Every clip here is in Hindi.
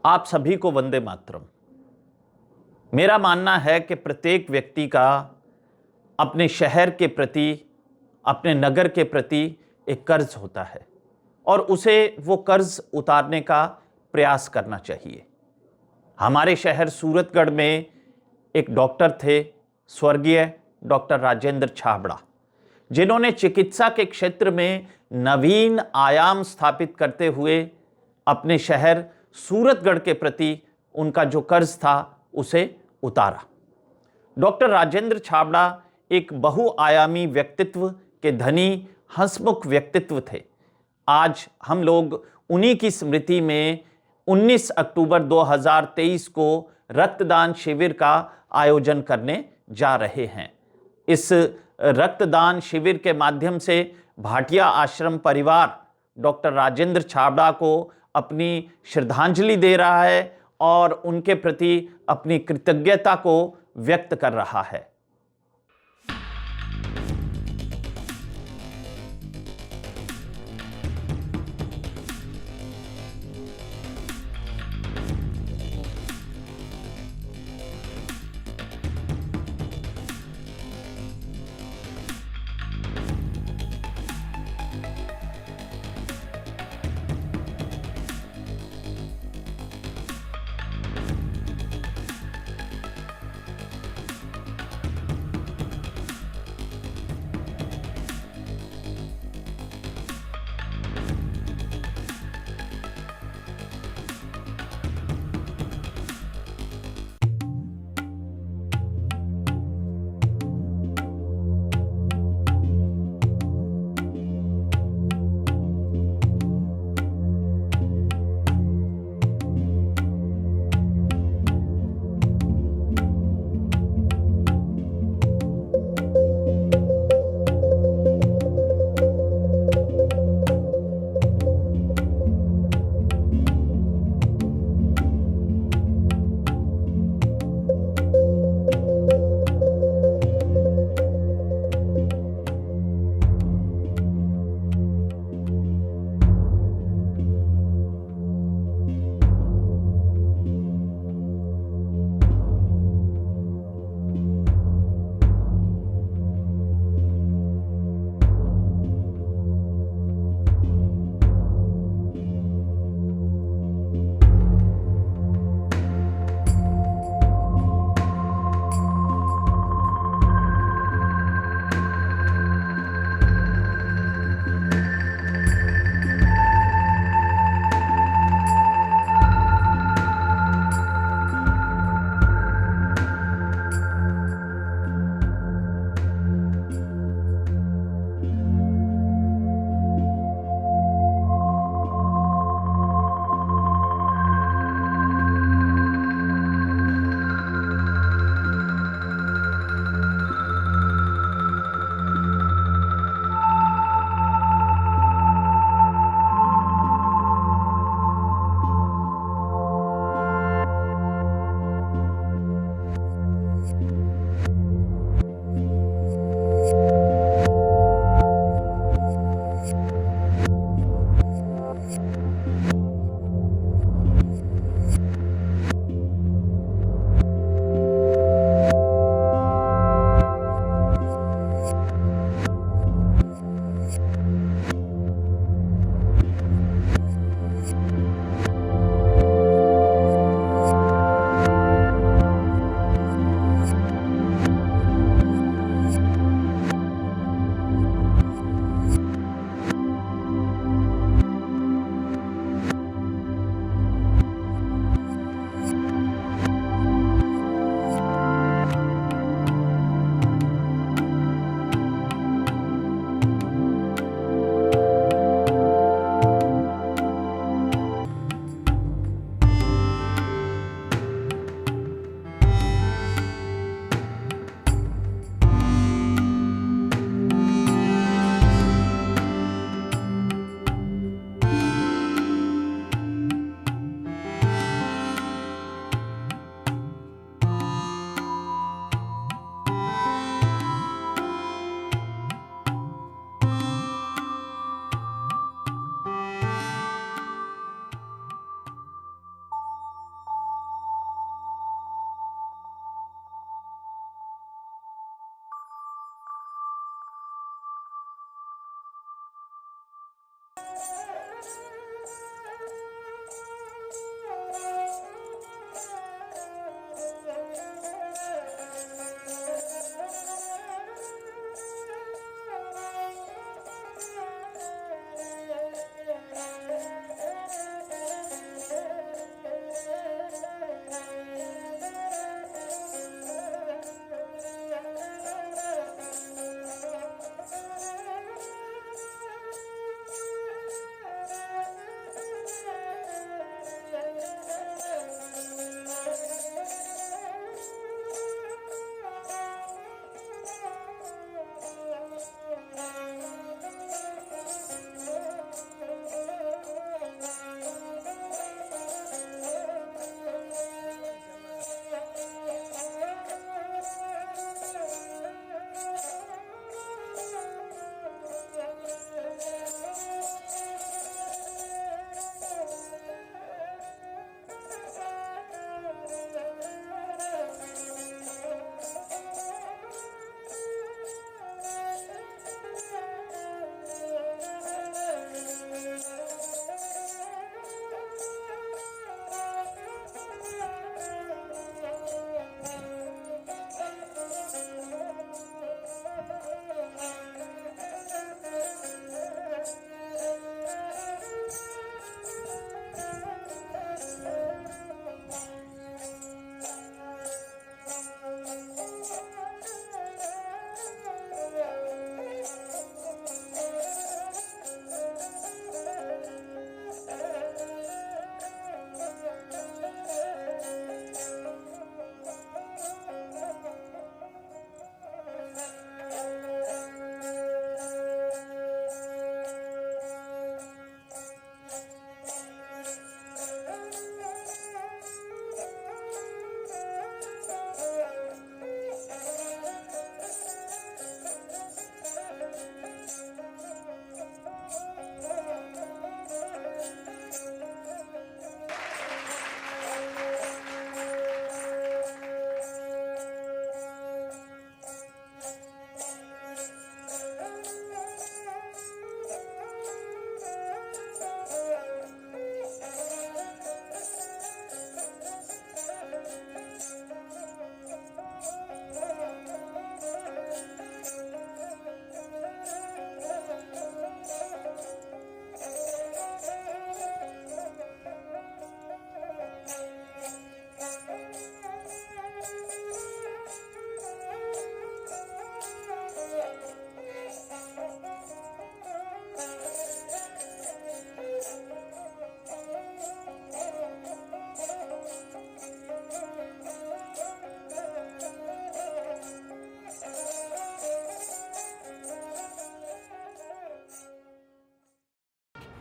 आप सभी को वंदे मातरम। मेरा मानना है कि प्रत्येक व्यक्ति का अपने शहर के प्रति, अपने नगर के प्रति एक कर्ज होता है और उसे वो कर्ज उतारने का प्रयास करना चाहिए। हमारे शहर सूरतगढ़ में एक डॉक्टर थे, स्वर्गीय डॉक्टर राजेंद्र छाबड़ा, जिन्होंने चिकित्सा के क्षेत्र में नवीन आयाम स्थापित करते हुए अपने शहर सूरतगढ़ के प्रति उनका जो कर्ज था उसे उतारा। डॉक्टर राजेंद्र छाबड़ा एक बहुआयामी व्यक्तित्व के धनी, हंसमुख व्यक्तित्व थे। आज हम लोग उन्हीं की स्मृति में 19 अक्टूबर 2023 को रक्तदान शिविर का आयोजन करने जा रहे हैं। इस रक्तदान शिविर के माध्यम से भाटिया आश्रम परिवार डॉक्टर राजेंद्र छाबड़ा को अपनी श्रद्धांजलि दे रहा है और उनके प्रति अपनी कृतज्ञता को व्यक्त कर रहा है।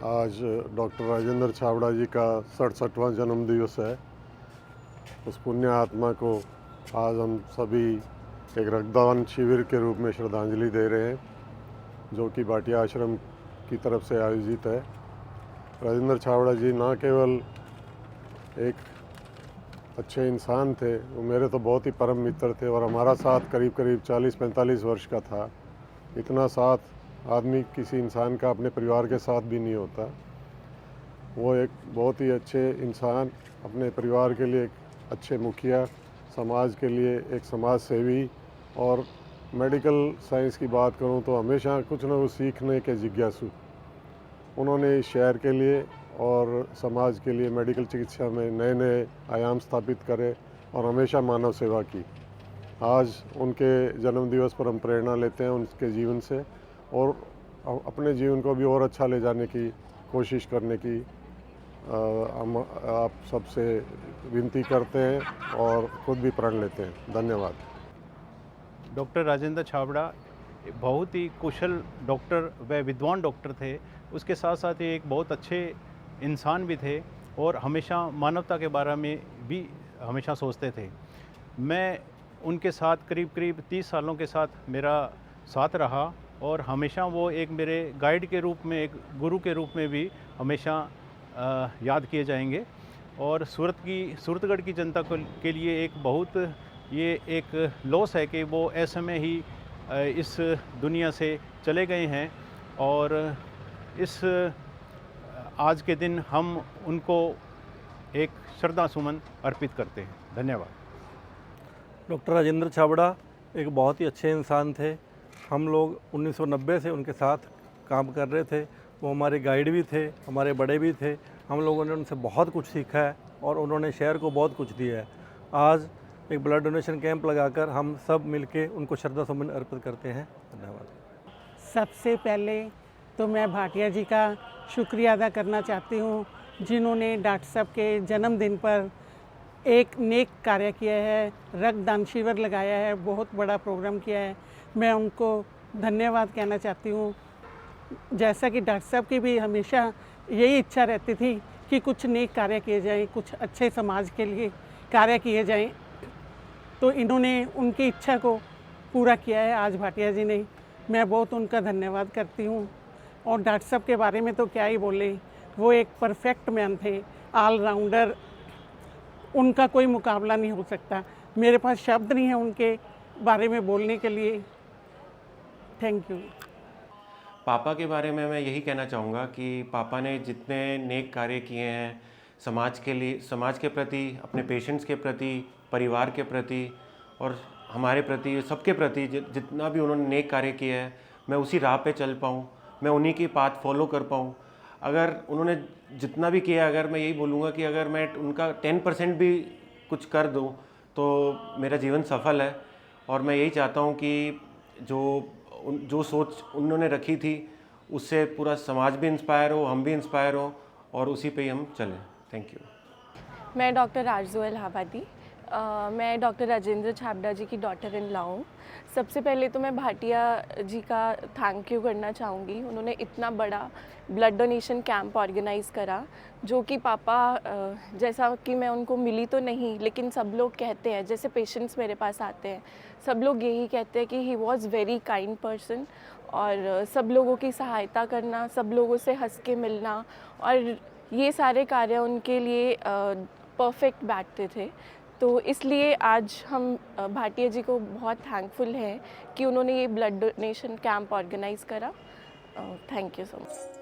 आज डॉक्टर राजेंद्र छाबड़ा जी का 67वां जन्म दिवस है। उस पुण्य आत्मा को आज हम सभी एक रक्तदान शिविर के रूप में श्रद्धांजलि दे रहे हैं, जो कि भाटिया आश्रम की तरफ से आयोजित है। राजेंद्र छाबड़ा जी ना केवल एक अच्छे इंसान थे, वो मेरे तो बहुत ही परम मित्र थे और हमारा साथ करीब करीब 40-45 वर्ष का था। इतना साथ आदमी किसी इंसान का अपने परिवार के साथ भी नहीं होता। वो एक बहुत ही अच्छे इंसान, अपने परिवार के लिए एक अच्छे मुखिया, समाज के लिए एक समाज सेवी, और मेडिकल साइंस की बात करूं तो हमेशा कुछ न कुछ सीखने के जिज्ञासु। उन्होंने इस शहर के लिए और समाज के लिए मेडिकल चिकित्सा में नए नए आयाम स्थापित करे और हमेशा मानव सेवा की। आज उनके जन्मदिवस पर हम प्रेरणा लेते हैं उनके जीवन से, और अपने जीवन को भी और अच्छा ले जाने की कोशिश करने की हम आप सबसे विनती करते हैं और खुद भी प्रण लेते हैं। धन्यवाद। डॉक्टर राजेंद्र छाबड़ा बहुत ही कुशल डॉक्टर व विद्वान डॉक्टर थे। उसके साथ साथ ये एक बहुत अच्छे इंसान भी थे और हमेशा मानवता के बारे में भी हमेशा सोचते थे। मैं उनके साथ करीब करीब 30 सालों के साथ मेरा साथ रहा और हमेशा वो एक मेरे गाइड के रूप में, एक गुरु के रूप में भी हमेशा याद किए जाएंगे। और सूरतगढ़ की जनता के लिए एक बहुत ये एक लॉस है कि वो ऐसे में ही इस दुनिया से चले गए हैं, और इस आज के दिन हम उनको एक श्रद्धा सुमन अर्पित करते हैं। धन्यवाद। डॉक्टर राजेंद्र छाबड़ा एक बहुत ही अच्छे इंसान थे। हम लोग 1990 से उनके साथ काम कर रहे थे। वो हमारे गाइड भी थे, हमारे बड़े भी थे। हम लोगों ने उनसे बहुत कुछ सीखा है और उन्होंने शहर को बहुत कुछ दिया है। आज एक ब्लड डोनेशन कैंप लगाकर हम सब मिलके उनको श्रद्धा सुमन अर्पित करते हैं। धन्यवाद। सबसे पहले तो मैं भाटिया जी का शुक्रिया अदा करना चाहती हूँ, जिन्होंने डॉक्टर साहब के जन्मदिन पर एक नेक कार्य किया है, रक्तदान शिविर लगाया है, बहुत बड़ा प्रोग्राम किया है। मैं उनको धन्यवाद कहना चाहती हूँ। जैसा कि डॉक्टर साहब की भी हमेशा यही इच्छा रहती थी कि कुछ नेक कार्य किए जाएं, कुछ अच्छे समाज के लिए कार्य किए जाएं, तो इन्होंने उनकी इच्छा को पूरा किया है आज भाटिया जी ने। मैं बहुत उनका धन्यवाद करती हूँ। और डॉक्टर साहब के बारे में तो क्या ही बोले, वो एक परफेक्ट मैन थे, ऑलराउंडर। उनका कोई मुकाबला नहीं हो सकता। मेरे पास शब्द नहीं है उनके बारे में बोलने के लिए। Thank you. पापा के बारे में मैं यही कहना चाहूँगा कि पापा ने जितने नेक कार्य किए हैं समाज के लिए, समाज के प्रति, अपने पेशेंट्स के प्रति, परिवार के प्रति और हमारे प्रति, सबके प्रति जितना भी उन्होंने नेक कार्य किया है, मैं उसी राह पे चल पाऊँ, मैं उन्हीं की बात फॉलो कर पाऊँ। अगर उन्होंने जितना भी किया, अगर मैं यही बोलूँगा कि अगर मैं उनका 10% भी कुछ कर दूँ तो मेरा जीवन सफल है। और मैं यही चाहता हूँ कि जो सोच उन्होंने रखी थी उससे पूरा समाज भी इंस्पायर हो, हम भी इंस्पायर हो, और उसी पे ही हम चलें। Thank you. मैं डॉक्टर आरजू इलाहाबादी, मैं डॉक्टर राजेंद्र छाबड़ा जी की डॉटर इन लॉ हूँ। सबसे पहले तो मैं भाटिया जी का थैंक यू करना चाहूँगी। उन्होंने इतना बड़ा ब्लड डोनेशन कैंप ऑर्गेनाइज़ करा, जो कि पापा, जैसा कि मैं उनको मिली तो नहीं, लेकिन सब लोग कहते हैं, जैसे पेशेंट्स मेरे पास आते हैं, सब लोग यही कहते हैं कि he was very kind person, और सब लोगों की सहायता करना, सब लोगों से हंस के मिलना, और ये सारे कार्य उनके लिए परफेक्ट बैठते थे। तो इसलिए आज हम भाटिया जी को बहुत थैंकफुल हैं कि उन्होंने ये ब्लड डोनेशन कैंप ऑर्गेनाइज़ करा। Thank you so much.